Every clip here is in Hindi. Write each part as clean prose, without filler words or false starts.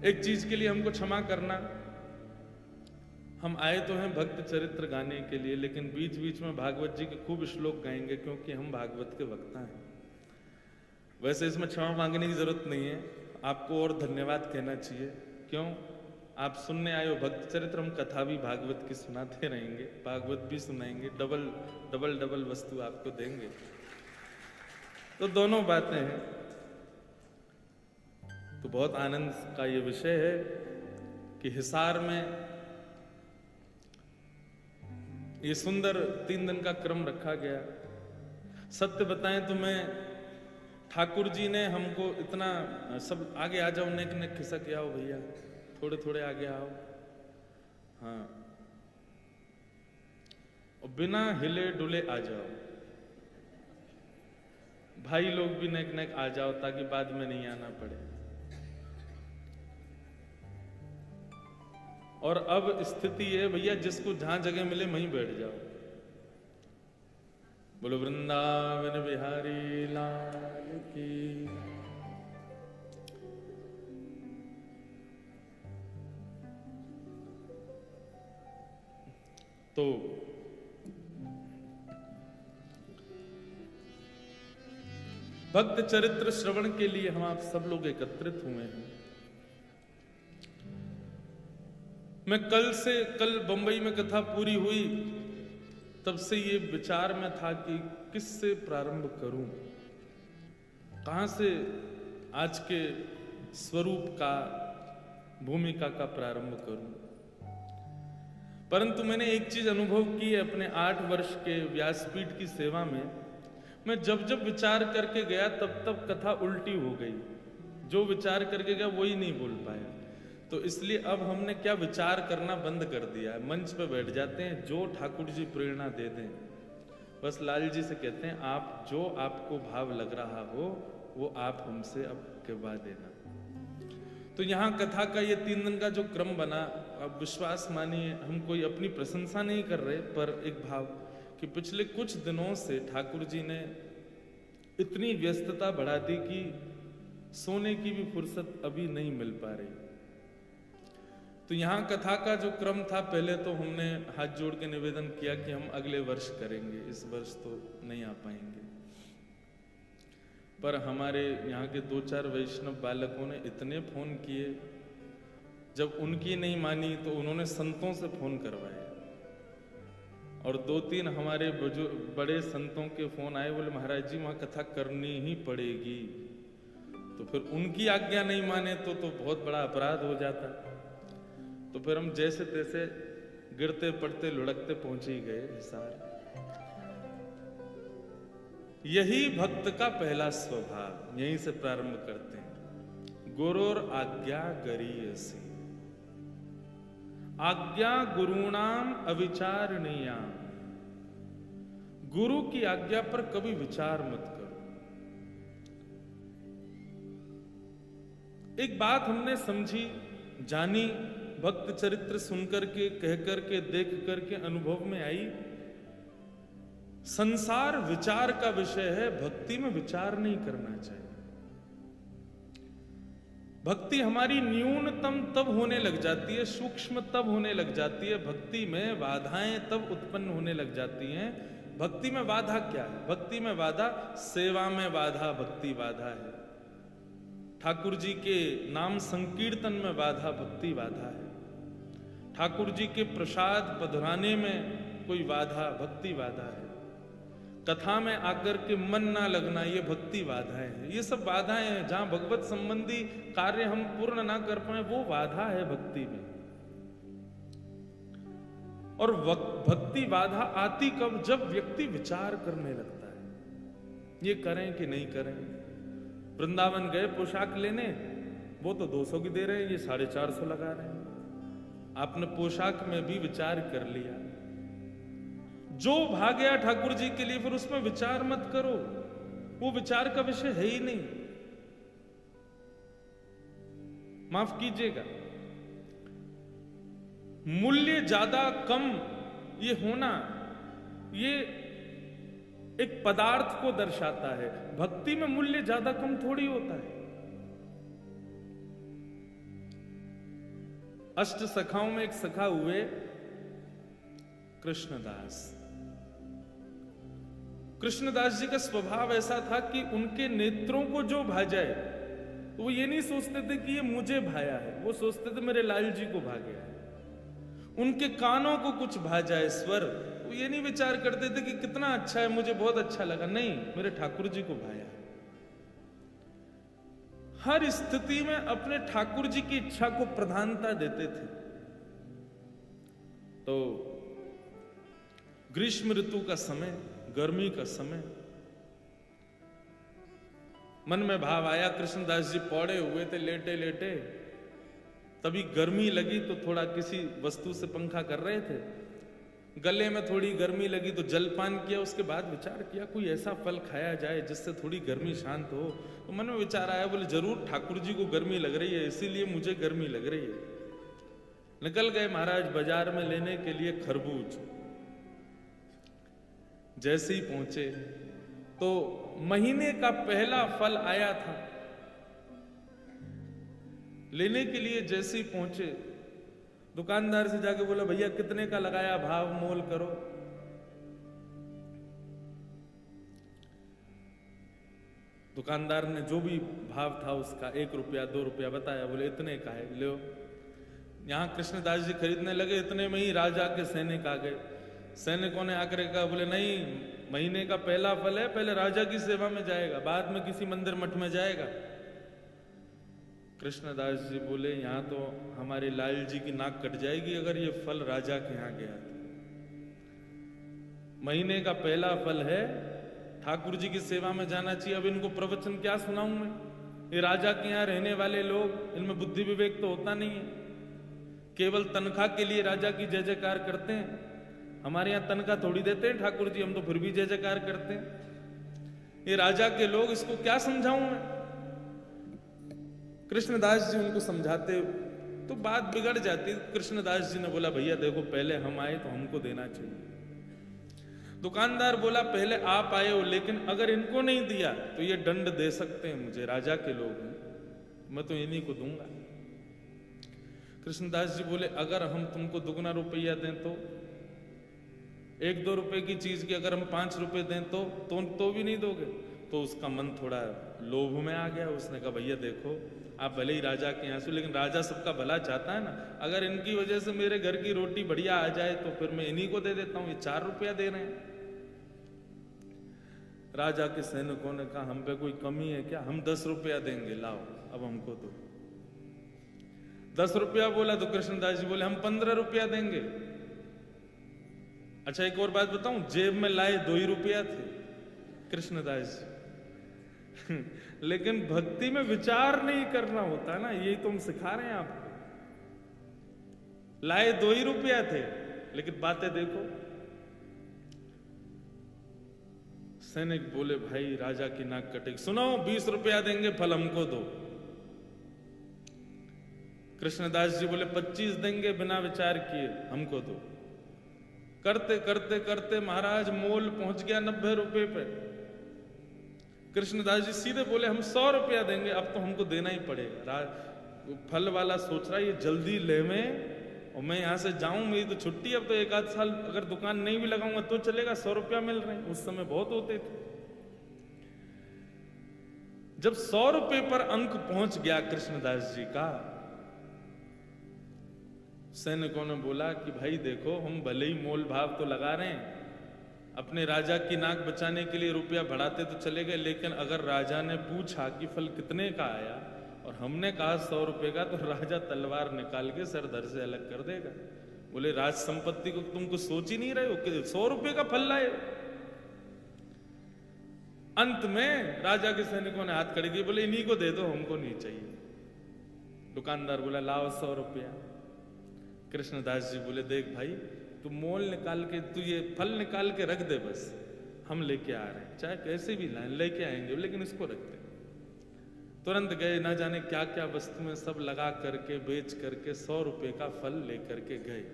एक चीज के लिए हमको क्षमा करना, हम आए तो हैं भक्त चरित्र गाने के लिए, लेकिन बीच बीच में भागवत जी के खूब श्लोक गाएंगे क्योंकि हम भागवत के वक्ता हैं। वैसे इसमें क्षमा मांगने की जरूरत नहीं है, आपको और धन्यवाद कहना चाहिए। क्यों? आप सुनने आए हो भक्त चरित्र, हम कथा भी भागवत की सुनाते रहेंगे, भागवत भी सुनाएंगे, डबल डबल डबल वस्तु आपको देंगे। तो दोनों बातें हैं। तो बहुत आनंद का ये विषय है कि हिसार में ये सुंदर 3 दिन का क्रम रखा गया। सत्य बताएं तो मैं, ठाकुर जी ने हमको इतना सब आगे आ जाओ, नेक नेक खिसक आओ भैया, थोड़े थोड़े आगे आओ, हाँ, और बिना हिले डुले आ जाओ, भाई लोग भी नेक नेक आ जाओ ताकि बाद में नहीं आना पड़े। और अब स्थिति है भैया, जिसको जहां जगह मिले वहीं बैठ जाओ। बोलो वृंदावन बिहारी लाल की। तो भक्त चरित्र श्रवण के लिए हम आप सब लोग एकत्रित हुए हैं। मैं कल बंबई में कथा पूरी हुई, तब से ये विचार में था कि किससे प्रारंभ करूं, कहां से आज के स्वरूप का, भूमिका का प्रारंभ करूं। परंतु मैंने एक चीज अनुभव की है अपने 8 वर्ष के व्यासपीठ की सेवा में, मैं जब जब विचार करके गया तब तब कथा उल्टी हो गई, जो विचार करके गया वही नहीं बोल पाया। तो इसलिए अब हमने क्या विचार करना बंद कर दिया है, मंच पे बैठ जाते हैं, जो ठाकुर जी प्रेरणा दे दें, बस लाल जी से कहते हैं आप जो आपको भाव लग रहा हो वो आप हमसे अब कहवा देना। तो यहाँ कथा का ये 3 दिन का जो क्रम बना, अब विश्वास मानिए हम कोई अपनी प्रशंसा नहीं कर रहे, पर एक भाव कि पिछले कुछ दिनों से ठाकुर जी ने इतनी व्यस्तता बढ़ा दी कि सोने की भी फुर्सत अभी नहीं मिल पा रही। तो यहाँ कथा का जो क्रम था, पहले तो हमने हाथ जोड़ के निवेदन किया कि हम अगले वर्ष करेंगे, इस वर्ष तो नहीं आ पाएंगे। पर हमारे यहाँ के 2-4 वैष्णव बालकों ने इतने फोन किए, जब उनकी नहीं मानी तो उन्होंने संतों से फोन करवाए, और 2-3 हमारे बड़े संतों के फोन आए, बोले महाराज जी वहाँ कथा करनी ही पड़ेगी। तो फिर उनकी आज्ञा नहीं माने तो बहुत बड़ा अपराध हो जाता। तो फिर हम जैसे तैसे गिरते पड़ते लुढ़कते पहुंच ही गए हिसार। यही भक्त का पहला स्वभाव, यहीं से प्रारंभ करते हैं। गुरोर आज्ञा गरीयसी, आज्ञा गुरुणाम अविचारणीयाम, गुरु की आज्ञा पर कभी विचार मत करो। एक बात हमने समझी, जानी, भक्त चरित्र सुनकर के, कह करके, देख करके अनुभव में आई, संसार विचार का विषय है, भक्ति में विचार नहीं करना चाहिए। भक्ति हमारी न्यूनतम तब होने लग जाती है, सूक्ष्म तब होने लग जाती है, भक्ति में बाधाएं तब उत्पन्न होने लग जाती हैं। भक्ति में बाधा क्या है? भक्ति में बाधा, सेवा में बाधा भक्ति बाधा है, ठाकुर जी के नाम संकीर्तन में बाधा भक्ति बाधा है, ठाकुर जी के प्रसाद पधराने में कोई बाधा भक्ति बाधा है, कथा में आकर के मन ना लगना ये भक्ति बाधाएं हैं। ये सब बाधाएं हैं, जहां भगवत संबंधी कार्य हम पूर्ण ना कर पाए वो बाधा है भक्ति में। और भक्ति बाधा आती कब? जब व्यक्ति विचार करने लगता है ये करें कि नहीं करें। वृंदावन गए पोशाक लेने, वो तो 200 की दे रहे हैं, ये 450 लगा रहे हैं। आपने पोशाक में भी विचार कर लिया, जो भागया ठाकुर जी के लिए, फिर उसमें विचार मत करो, वो विचार का विषय है ही नहीं। माफ कीजिएगा, मूल्य ज्यादा कम ये होना, ये एक पदार्थ को दर्शाता है। भक्ति में मूल्य ज्यादा कम थोड़ी होता है। अष्ट सखाओं में एक सखा हुए कृष्णदास। कृष्णदास जी का स्वभाव ऐसा था कि उनके नेत्रों को जो भा जाए तो वो ये नहीं सोचते थे कि ये मुझे भाया है, वो सोचते थे मेरे लाल जी को भा गया है। उनके कानों को कुछ भा जाए स्वर, वो ये नहीं विचार करते थे कि कितना अच्छा है, मुझे बहुत अच्छा लगा, नहीं, मेरे ठाकुर जी को भाया। हर स्थिति में अपने ठाकुर जी की इच्छा को प्रधानता देते थे। तो ग्रीष्म ऋतु का समय, गर्मी का समय, मन में भाव आया, कृष्णदास जी पौड़े हुए थे लेटे लेटे, तभी गर्मी लगी तो थोड़ा किसी वस्तु से पंखा कर रहे थे, गले में थोड़ी गर्मी लगी तो जलपान किया। उसके बाद विचार किया कोई ऐसा फल खाया जाए जिससे थोड़ी गर्मी शांत हो। तो मन में विचार आया, बोले जरूर ठाकुर जी को गर्मी लग रही है, इसीलिए मुझे गर्मी लग रही है। निकल गए महाराज बाजार में लेने के लिए खरबूज। जैसे ही पहुंचे तो महीने का पहला फल आया था। लेने के लिए जैसे ही पहुंचे, दुकानदार से जाके बोला भैया कितने का लगाया, भाव मोल करो। दुकानदार ने जो भी भाव था उसका 1 रुपया 2 रुपया बताया, बोले इतने का है, लो। यहां कृष्णदास जी खरीदने लगे, इतने में ही राजा के सैनिक आ गए। सैनिकों ने आकर कहा, बोले नहीं, महीने का पहला फल है, पहले राजा की सेवा में जाएगा, बाद में किसी मंदिर मठ में जाएगा। कृष्णदास जी बोले यहां तो हमारे लाल जी की नाक कट जाएगी अगर ये फल राजा के यहां गया तो। महीने का पहला फल है, ठाकुर जी की सेवा में जाना चाहिए। अब इनको प्रवचन क्या सुनाऊं मैं? ये राजा के यहां रहने वाले लोग, इनमें बुद्धि विवेक तो होता नहीं है, केवल तनख्वाह के लिए राजा की जय जयकार करते हैं। हमारे यहां तनख्वाह थोड़ी देते हैं ठाकुर जी, हम तो फिर भी जय जयकार करते हैं। ये राजा के लोग, इसको क्या समझाऊं मैं? कृष्णदास जी उनको समझाते तो बात बिगड़ जाती। कृष्णदास जी ने बोला भैया देखो, पहले हम आए तो हमको देना चाहिए। दुकानदार बोला पहले आप आए हो, लेकिन अगर इनको नहीं दिया तो ये दंड दे सकते हैं मुझे, राजा के लोग हैं, मैं तो इन्हीं को दूंगा। कृष्णदास जी बोले अगर हम तुमको दुगना रुपया दें तो, 1-2 रुपए की चीज की अगर हम 5 रुपए दें तो भी नहीं दोगे? तो उसका मन थोड़ा लोभ में आ गया। उसने कहा भैया देखो, आप भले ही राजा के यहाँ से, लेकिन राजा सबका भला चाहता है ना, अगर इनकी वजह से मेरे घर की रोटी बढ़िया आ जाए तो फिर मैं इन्हीं को दे देता हूं, ये 4 रुपया दे रहे हैं। राजा के सैनिकों ने कहा हम पे कोई कमी है क्या, हम 10 रुपया देंगे, लाओ अब हमको दो। 10 रुपया बोला तो कृष्णदास जी बोले हम 15 रुपया देंगे। अच्छा एक और बात बताऊं, जेब में लाए 2 ही रुपया थे कृष्णदास जी लेकिन भक्ति में विचार नहीं करना होता ना, यही तो हम सिखा रहे हैं आपको। लाए 2 ही रुपया थे, लेकिन बातें देखो। सैनिक बोले भाई राजा की नाक कटेगी, सुनो 20 रुपया देंगे, फल हमको दो। कृष्णदास जी बोले 25 देंगे, बिना विचार किए हमको दो। करते करते करते महाराज मोल पहुंच गया 90 रुपए पे। कृष्णदास जी सीधे बोले हम 100 रुपया देंगे, अब तो हमको देना ही पड़ेगा। फल वाला सोच रहा है ये जल्दी ले में, और मैं यहां से जाऊं, मेरी तो छुट्टी, अब तो 1-8 साल अगर दुकान नहीं भी लगाऊंगा तो चलेगा, 100 रुपया मिल रहे हैं, उस समय बहुत होते थे। जब 100 रुपए पर अंक पहुंच गया कृष्णदास जी का, सैनिकों ने बोला कि भाई देखो, हम भले ही मोल भाव तो लगा रहे हैं, अपने राजा की नाक बचाने के लिए रुपया बढ़ाते तो चले गए, लेकिन अगर राजा ने पूछा कि फल कितने का आया और हमने कहा 100 रुपए का, तो राजा तलवार निकाल के सर धड़ से अलग कर देगा। बोले राज संपत्ति को तुमको सोच ही नहीं रहे हो कि 100 रुपए का फल लाए। अंत में राजा के सैनिकों ने हाथ खड़े किए, बोले इन्हीं को दे दो, हमको नहीं चाहिए। दुकानदार बोला लाओ 100 रुपया। कृष्णदास जी बोले देख भाई, तू मोल निकाल के, तू ये फल निकाल के रख दे, बस हम लेके आ रहे हैं, चाहे कैसे भी लाएं लेके आएंगे, लेकिन इसको रख दे। तुरंत गए, ना जाने क्या क्या वस्तुएं सब लगा करके बेच करके 100 रुपए का फल लेकर के गए।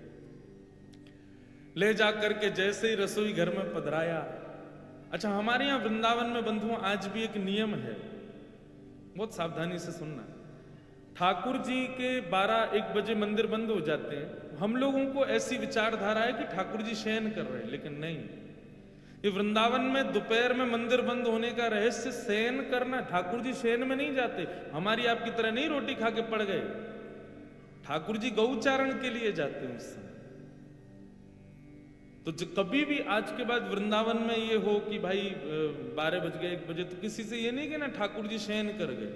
ले जा करके जैसे ही रसोई घर में पधराया। अच्छा हमारे यहां वृंदावन में बंधुओं आज भी एक नियम है, बहुत सावधानी से सुनना। ठाकुर जी के 12-1 बजे मंदिर बंद हो जाते हैं। हम लोगों को ऐसी विचारधारा है कि ठाकुर जी शयन कर रहे हैं, लेकिन नहीं। ये वृंदावन में दोपहर में मंदिर बंद होने का रहस्य शयन करना। ठाकुर जी शयन में नहीं जाते, हमारी आपकी तरह नहीं रोटी खा के पड़ गए। ठाकुर जी गौचारण के लिए जाते हैं उस समय। तो कभी भी आज के बाद वृंदावन में ये हो कि भाई 12 बज गए 1 बजे, तो किसी से ये नहीं कहना ठाकुर जी शयन कर गए।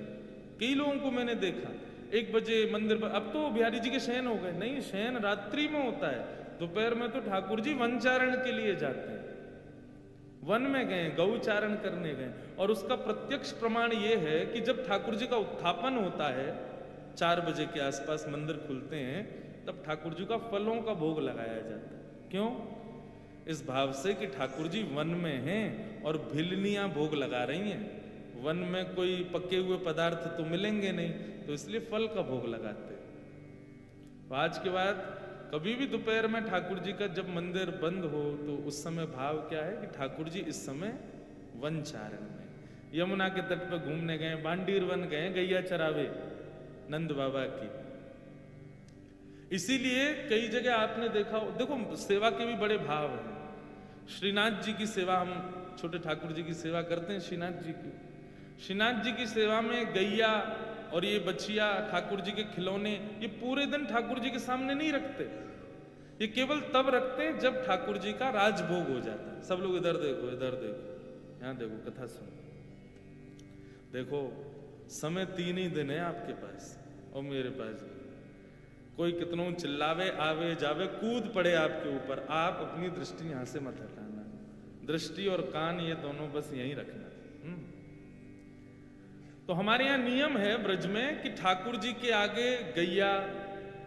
कई लोगों को मैंने देखा 1 बजे मंदिर पर, अब तो बिहारी जी के शयन हो गए। नहीं, शयन रात्रि में होता है। दोपहर में तो ठाकुर जी वनचारण के लिए जाते हैं, वन में गए, गौचारण करने गए। और उसका प्रत्यक्ष प्रमाण ये है कि जब ठाकुर जी का उत्थापन होता है 4 बजे के आसपास मंदिर खुलते हैं, तब ठाकुर जी का फलों का भोग लगाया जाता है। क्यों? इस भाव से कि ठाकुर जी वन में हैं और भिलनियां भोग लगा रही हैं। वन में कोई पके हुए पदार्थ तो मिलेंगे नहीं, तो इसलिए फल का भोग लगाते हैं। तो आज के बाद कभी भी दोपहर में ठाकुर जी का जब मंदिर बंद हो, तो उस समय भाव क्या है कि ठाकुर जी इस समय वनचारण में, यमुना के तट पर घूमने गए, बांडीर वन गए, गैया चरावे नंद बाबा की। इसीलिए कई जगह आपने देखा, देखो सेवा के भी बड़े भाव हैं। श्रीनाथ जी की सेवा, हम छोटे ठाकुर जी की सेवा करते हैं श्रीनाथ जी की। श्रीनाथ जी की सेवा में गैया और ये बछिया, ठाकुर जी के खिलौने, ये पूरे दिन ठाकुर जी के सामने नहीं रखते। ये केवल तब रखते हैं जब ठाकुर जी का राजभोग हो जाता है। सब लोग इधर देखो, इधर देखो, यहाँ देखो, कथा सुनो। देखो समय 3 ही दिन है आपके पास और मेरे पास भी। कोई कितनों चिल्लावे, आवे जावे, कूद पड़े आपके ऊपर, आप अपनी दृष्टि यहां से मत हटाना। दृष्टि और कान ये दोनों बस यहीं रखना। तो हमारे यहाँ नियम है ब्रज में कि ठाकुर जी के आगे गैया,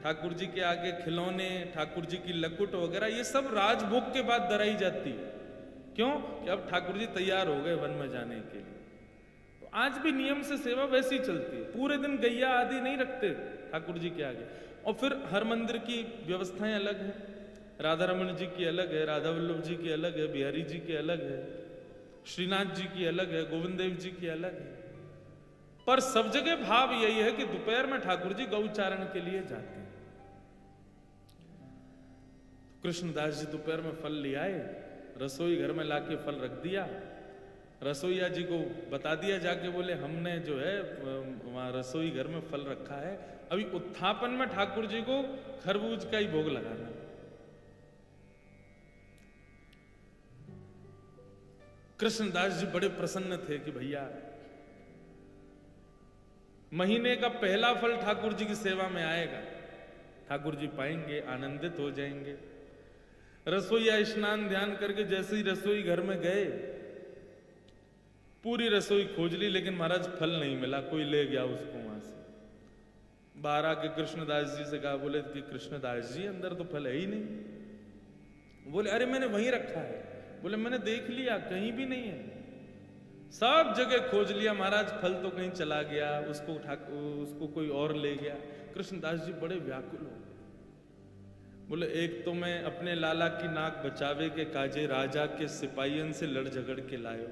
ठाकुर जी के आगे खिलौने, ठाकुर जी की लकुट वगैरह, ये सब राजभोग के बाद दराई जाती है। क्यों? कि अब ठाकुर जी तैयार हो गए वन में जाने के लिए। तो आज भी नियम से सेवा वैसी चलती है, पूरे दिन गैया आदि नहीं रखते ठाकुर जी के आगे। और फिर हर मंदिर की व्यवस्थाएं अलग हैं। राधा रमन जी की अलग है, राधा वल्लभ जी की अलग है, बिहारी जी की अलग है, श्रीनाथ जी की अलग है, गोविंद देव जी की अलग है। पर सब जगह भाव यही है कि दोपहर में ठाकुर जी गौचारण के लिए जाते हैं। कृष्णदास जी दोपहर में फल ले आए, रसोई घर में लाके फल रख दिया। रसोईया जी को बता दिया जाके, बोले हमने जो है वहां रसोई घर में फल रखा है, अभी उत्थापन में ठाकुर जी को खरबूज का ही भोग लगाना। कृष्णदास जी बड़े प्रसन्न थे कि भैया महीने का पहला फल ठाकुर जी की सेवा में आएगा, ठाकुर जी पाएंगे, आनंदित हो जाएंगे। रसोईया स्नान ध्यान करके जैसे ही रसोई घर में गए, पूरी रसोई खोज ली, लेकिन महाराज फल नहीं मिला, कोई ले गया उसको वहां से। बाहर आके कृष्णदास जी से कहा, बोले कि कृष्णदास जी अंदर तो फल है ही नहीं। बोले अरे मैंने वहीं रखा है। बोले मैंने देख लिया, कहीं भी नहीं है, सब जगह खोज लिया महाराज, फल तो कहीं चला गया, उसको कोई और ले गया। कृष्णदास जी बड़े व्याकुल हो गए। बोले एक तो मैं अपने लाला की नाक बचावे के काजे राजा के सिपाहियन से लड़ झगड़ के लायो,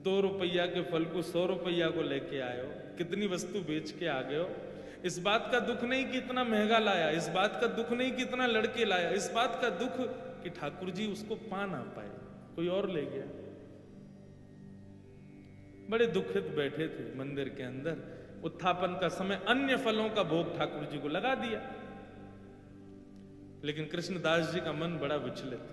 2 रुपया के फल को 100 रुपया को लेके आयो, कितनी वस्तु बेच के आ गए हो। इस बात का दुख नहीं कि इतना महंगा लाया, इस बात का दुख नहीं कि इतना लड़के लाया, इस बात का दुख कि ठाकुर जी उसको पा ना पाए, कोई और ले गया। बड़े दुखित बैठे थे मंदिर के अंदर। उत्थापन का समय अन्य फलों का भोग ठाकुर जी को लगा दिया, लेकिन कृष्णदास जी का मन बड़ा विचलित।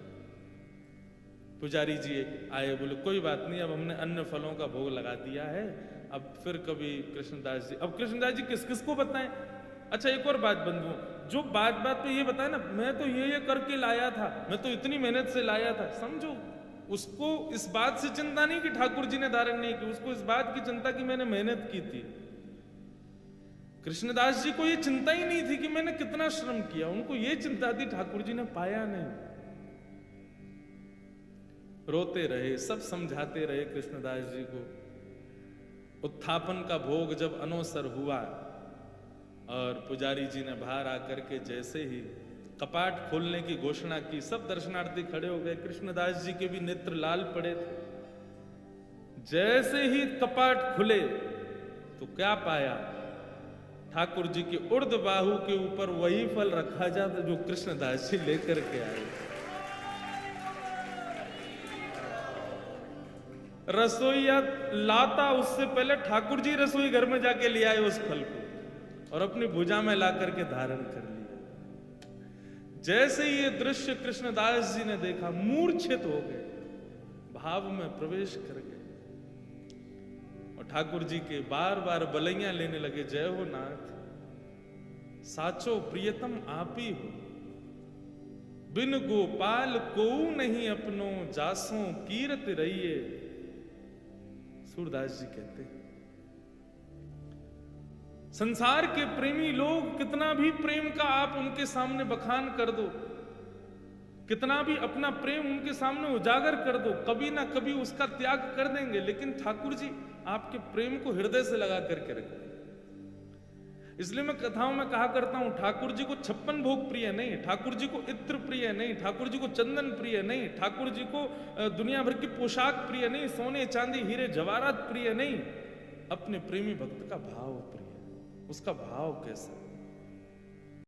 पुजारी जी आए, बोले कोई बात नहीं, अब हमने अन्य फलों का भोग लगा दिया है, अब फिर कभी कृष्णदास जी, अब कृष्णदास जी किस किस को बताएं। अच्छा एक और बात बंधुओं, जो बात बात पे ये बताए ना, मैं तो ये करके लाया था, मैं तो इतनी मेहनत से लाया था, समझो उसको इस बात से चिंता नहीं कि ठाकुर जी ने धारण नहीं की, उसको इस बात की चिंता कि मैंने मेहनत की थी। कृष्णदास जी को ये चिंता ही नहीं थी कि मैंने कितना श्रम किया, उनको ये चिंता थी ठाकुर जी ने पाया नहीं। रोते रहे, सब समझाते रहे कृष्णदास जी को। उत्थापन का भोग जब अनोसर हुआ और पुजारी जी ने बाहर आकर के जैसे ही कपाट खोलने की घोषणा की, सब दर्शनार्थी खड़े हो गए। कृष्णदास जी के भी नेत्र लाल पड़े थे। जैसे ही कपाट खुले तो क्या पाया, ठाकुर जी के उर्द बाहु के ऊपर वही फल रखा जाता जो कृष्णदास जी लेकर के आए। रसोईया लाता उससे पहले ठाकुर जी रसोई घर में जाके ले आए उस फल को और अपनी भुजा में ला करके धारण कर लिया। जैसे ये दृश्य कृष्णदास जी ने देखा, मूर्छित हो गए, भाव में प्रवेश कर गए और ठाकुर जी के बार बार बलैया लेने लगे। जय हो नाथ, साचो प्रियतम आप ही हो, बिन गोपाल को नहीं अपनो, जासों कीरत रहिए। सूरदास जी कहते हैं संसार के प्रेमी लोग कितना भी प्रेम का आप उनके सामने बखान कर दो, कितना भी अपना प्रेम उनके सामने उजागर कर दो, कभी ना कभी उसका त्याग कर देंगे। लेकिन ठाकुर जी आपके प्रेम को हृदय से लगा करके रखते हैं। इसलिए मैं कथाओं में कहा करता हूं, ठाकुर जी को 56 भोग प्रिय नहीं, ठाकुर जी को इत्र प्रिय नहीं, ठाकुर जी को चंदन प्रिय नहीं, ठाकुर जी को दुनिया भर की पोशाक प्रिय नहीं, सोने चांदी हीरे जवाहरात प्रिय नहीं, अपने प्रेमी भक्त का भाव प्रिय। उसका भाव कैसा?